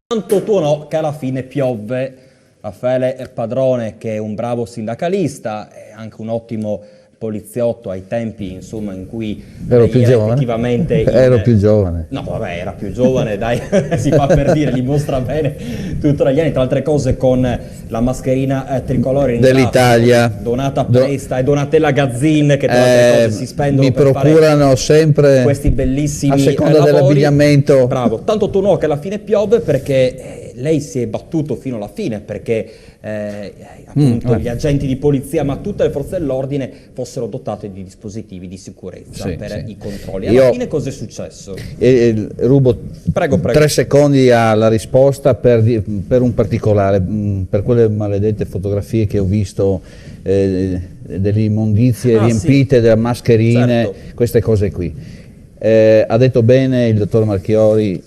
Tanto tuonò che alla fine piovve. Raffaele Padrone, che è un bravo sindacalista, è anche un ottimo poliziotto ai tempi, insomma, in cui ero più era giovane. effettivamente Ero più giovane. No, vabbè, era più giovane, dai, si fa per dire, li mostra bene tutti gli anni, tra altre cose con la mascherina tricolore in dell'Italia, Donata Presta e Donatella Gazzin, che tra altre cose si spendono mi per procurano fare sempre questi bellissimi a seconda lavori. dell'abbigliamento. Bravo, tanto tuonò che alla fine piove perché lei si è battuto fino alla fine perché appunto gli agenti di polizia, ma tutte le forze dell'ordine fossero dotate di dispositivi di sicurezza per i controlli. Alla fine cosa è successo? Rubo prego. 3 secondi alla risposta per un particolare, per quelle maledette fotografie che ho visto delle immondizie riempite da mascherine, certo. Queste cose qui. Ha detto bene il dottor Marchiori,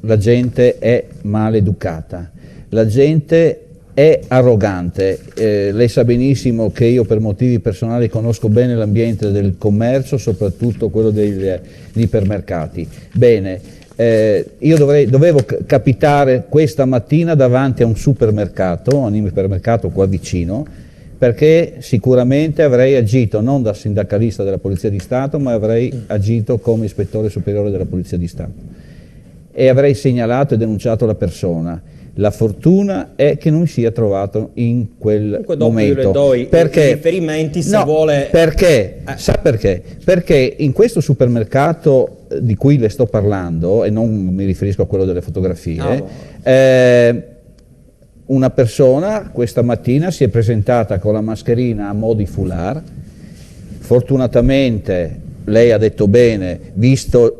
la gente è maleducata, la gente è arrogante. Lei sa benissimo che io per motivi personali conosco bene l'ambiente del commercio, soprattutto quello degli ipermercati. Bene, io dovevo capitare questa mattina davanti a un supermercato, a un ipermercato qua vicino, perché sicuramente avrei agito non da sindacalista della Polizia di Stato, ma avrei agito come ispettore superiore della Polizia di Stato e avrei segnalato e denunciato la persona. La fortuna è che non mi sia trovato in quel momento. Perché i riferimenti se vuole... Perché? Sa perché? Perché in questo supermercato di cui le sto parlando, e non mi riferisco a quello delle fotografie, una persona questa mattina si è presentata con la mascherina a mo' di foulard. Fortunatamente lei ha detto bene, visto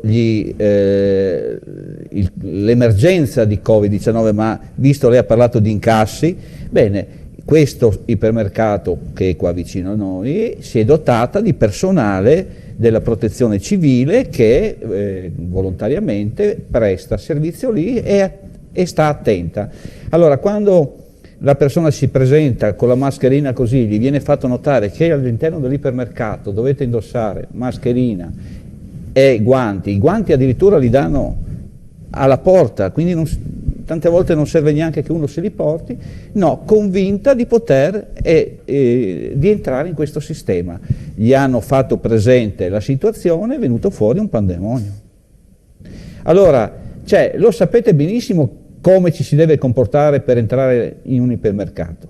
l'emergenza di Covid-19, ma visto lei ha parlato di incassi, bene, questo ipermercato che è qua vicino a noi si è dotata di personale della protezione civile che volontariamente presta servizio lì e sta attenta. Allora, quando la persona si presenta con la mascherina così, gli viene fatto notare che all'interno dell'ipermercato dovete indossare mascherina e guanti, i guanti addirittura li danno alla porta, quindi tante volte non serve neanche che uno se li porti, no, convinta di poter di entrare in questo sistema. Gli hanno fatto presente la situazione, è venuto fuori un pandemonio. Allora, lo sapete benissimo come ci si deve comportare per entrare in un ipermercato.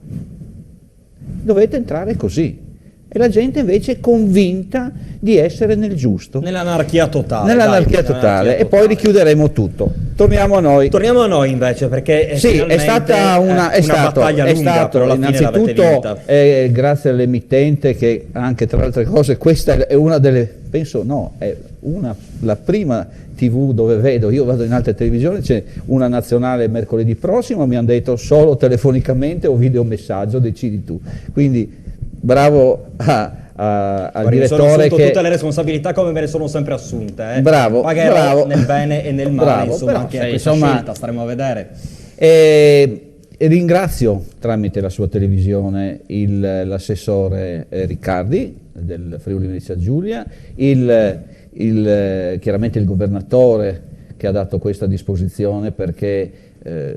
Dovete entrare così. E la gente invece è convinta di essere nel giusto. Nell'anarchia totale. Nell'anarchia totale. E poi richiuderemo tutto. Torniamo a noi. Torniamo a noi invece, perché è stata una battaglia lunga, però innanzitutto grazie all'emittente che anche tra le altre cose questa è una delle, penso no, è la prima TV dove vedo, io vado in altre televisioni, c'è una nazionale mercoledì prossimo, mi hanno detto solo telefonicamente o videomessaggio, decidi tu. Quindi bravo al direttore che... tutte le responsabilità come me ne sono sempre assunte. Bravo. Pagherò nel bene e nel male, insomma, però, anche questa scelta, staremo a vedere. Ringrazio tramite la sua televisione l'assessore Riccardi del Friuli Venezia Giulia, chiaramente il governatore che ha dato questa disposizione perché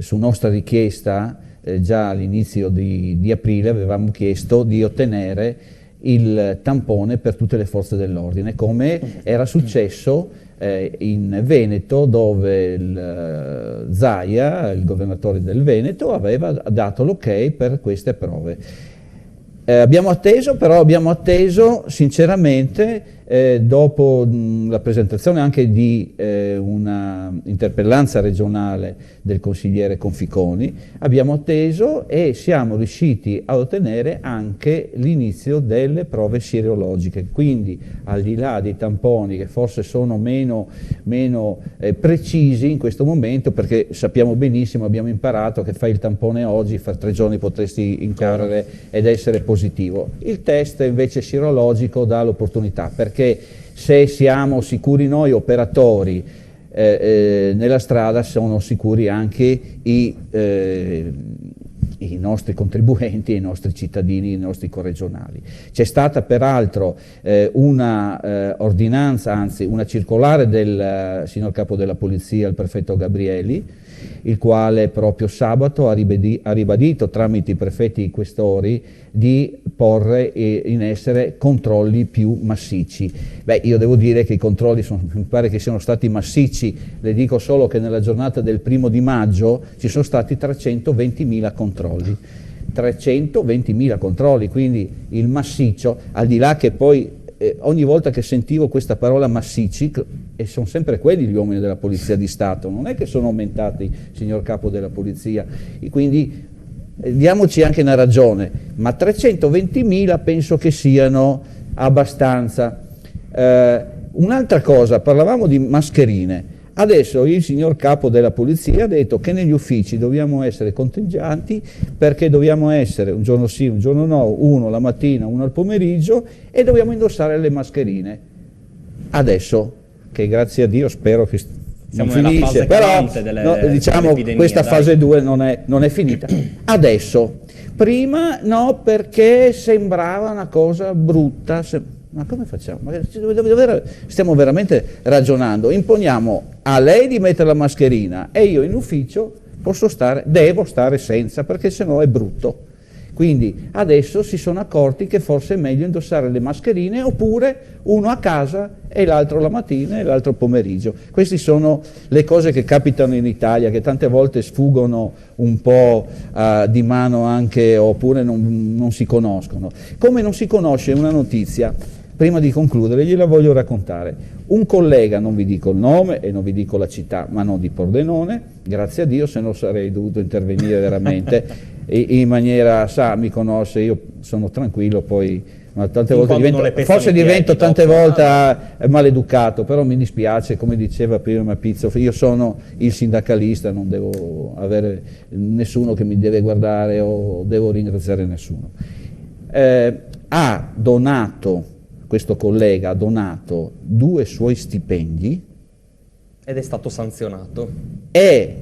su nostra richiesta già all'inizio di aprile avevamo chiesto di ottenere il tampone per tutte le forze dell'ordine, come era successo in Veneto, dove il Zaia, il governatore del Veneto, aveva dato l'ok per queste prove. Abbiamo atteso sinceramente, dopo la presentazione anche di una interpellanza regionale del consigliere Conficoni, abbiamo atteso e siamo riusciti a ottenere anche l'inizio delle prove sierologiche, quindi al di là dei tamponi che forse sono meno precisi in questo momento, perché sappiamo benissimo, abbiamo imparato che fai il tampone oggi, fra 3 giorni potresti incorrere ed essere positivo. Il test invece sierologico dà l'opportunità, perché se siamo sicuri noi operatori nella strada, sono sicuri anche i ai nostri contribuenti, ai nostri cittadini, ai nostri corregionali. C'è stata peraltro una ordinanza, anzi una circolare del signor Capo della Polizia, il prefetto Gabrielli, il quale proprio sabato ha ribadito tramite i prefetti e i questori di porre in essere controlli più massicci. Beh, io devo dire che i controlli mi pare che siano stati massicci, le dico solo che nella giornata del 1° maggio ci sono stati 320.000 controlli. 320.000 controlli, quindi il massiccio, al di là che poi ogni volta che sentivo questa parola massicci, e sono sempre quelli gli uomini della Polizia di Stato, non è che sono aumentati, signor Capo della Polizia, e quindi diamoci anche una ragione, ma 320.000 penso che siano abbastanza. Un'altra cosa, parlavamo di mascherine. Adesso il signor Capo della Polizia ha detto che negli uffici dobbiamo essere contingenti, perché dobbiamo essere un giorno sì, un giorno no, uno la mattina, uno al pomeriggio, e dobbiamo indossare le mascherine. Adesso, che grazie a Dio spero che non finisce, però diciamo questa fase 2 non è finita. Adesso, prima no, perché sembrava una cosa brutta. Ma come facciamo? Stiamo veramente ragionando. Imponiamo a lei di mettere la mascherina e io in ufficio devo stare senza, perché sennò è brutto. Quindi adesso si sono accorti che forse è meglio indossare le mascherine, oppure uno a casa e l'altro la mattina e l'altro pomeriggio. Queste sono le cose che capitano in Italia, che tante volte sfuggono un po' di mano anche, oppure non si conoscono. Come non si conosce una notizia, prima di concludere gliela voglio raccontare. Un collega, non vi dico il nome e non vi dico la città, ma non di Pordenone, grazie a Dio, se no sarei dovuto intervenire veramente in maniera, mi conosce, io sono tranquillo, poi tante volte divento tante volte maleducato, però mi dispiace, come diceva prima Pizzo, io sono il sindacalista, non devo avere nessuno che mi deve guardare o devo ringraziare nessuno. Questo collega ha donato 2 suoi stipendi ed è stato sanzionato. È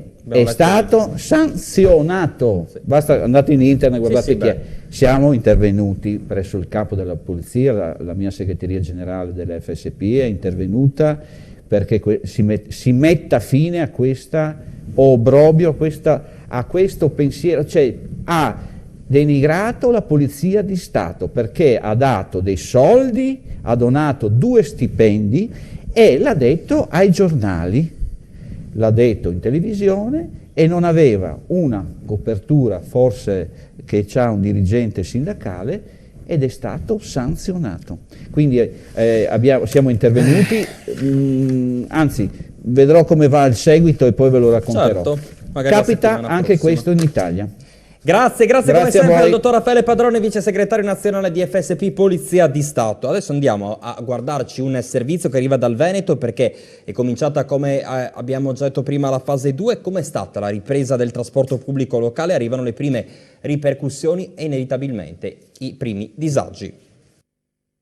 stato sanzionato. Sì. Basta, andate in internet, guardate chi è. Siamo intervenuti presso il Capo della Polizia, la mia segreteria generale dell'FSP è intervenuta perché si metta fine a questa obbrobrio, a questo pensiero, cioè ha denigrato la Polizia di Stato perché ha dato dei soldi, ha donato 2 stipendi e l'ha detto ai giornali, l'ha detto in televisione, e non aveva una copertura forse che c'ha un dirigente sindacale, ed è stato sanzionato. Quindi siamo intervenuti, anzi vedrò come va il seguito e poi ve lo racconterò. Certo, capita anche questo in Italia. Grazie come sempre al dottor Raffaele Padrone, vice segretario nazionale di FSP Polizia di Stato. Adesso andiamo a guardarci un servizio che arriva dal Veneto, perché è cominciata, come abbiamo già detto prima, la fase 2. Com'è stata la ripresa del trasporto pubblico locale? Arrivano le prime ripercussioni e inevitabilmente i primi disagi.